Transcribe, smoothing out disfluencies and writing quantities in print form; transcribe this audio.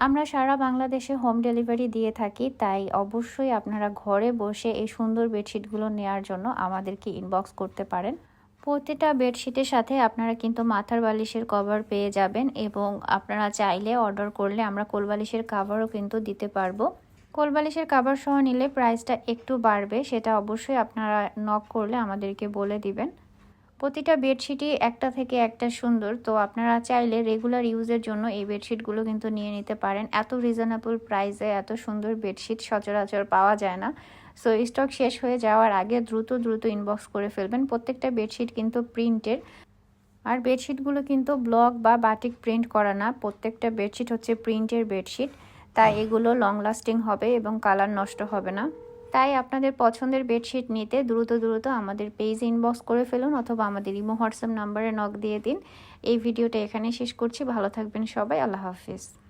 আমরা সারা বাংলাদেশে home delivery দিয়ে থাকি, তাই অবশ্যই আপনারা ঘরে বসে এই সুন্দর বেডশিটগুলো নেওয়ার জন্য আমাদেরকে ইনবক্স করতে পারেন। প্রতিটা বেডশিটের সাথে আপনারা কিন্তু মাথার বালিশের কভার পেয়ে যাবেন এবং আপনারা চাইলে অর্ডার করলে আমরা কোলবালিশের কাভারও কিন্তু দিতে পারবো। কোলবালিশের কাভার সহ নিলে প্রাইসটা একটু বাড়বে, সেটা অবশ্যই আপনারা নক করলে আমাদেরকে বলে দিবেন। প্রতিটা বেডশিটই একটা থেকে একটা সুন্দর, তো আপনারা চাইলে রেগুলার ইউজের জন্য এই বেডশিটগুলো কিন্তু নিয়ে নিতে পারেন। এত রিজনেবল প্রাইসে এত সুন্দর বেডশিট সচরাচর পাওয়া যায় না। সো স্টক শেষ হয়ে যাওয়ার আগে দ্রুত দ্রুত ইনবক্স করে ফেলবেন। প্রত্যেকটা বেডশিট কিন্তু প্রিন্টের, আর বেডশিটগুলো কিন্তু ব্লক বা বাটিক প্রিন্ট করা না, প্রত্যেকটা বেডশিট হচ্ছে প্রিন্টের বেডশিট, তাই এগুলো লং লাস্টিং হবে এবং কালার নষ্ট হবে না। তাই আপনাদের পছন্দের বেডশিট নিতে দ্রুত দ্রুত আমাদের পেজে ইনবক্স করে ফেলুন অথবা আমাদের ইমো হোয়াটসঅ্যাপ নাম্বারে নক দিয়ে দিন। এই ভিডিওটা এখানে শেষ করছি। ভালো থাকবেন সবাই। আল্লাহ হাফিজ।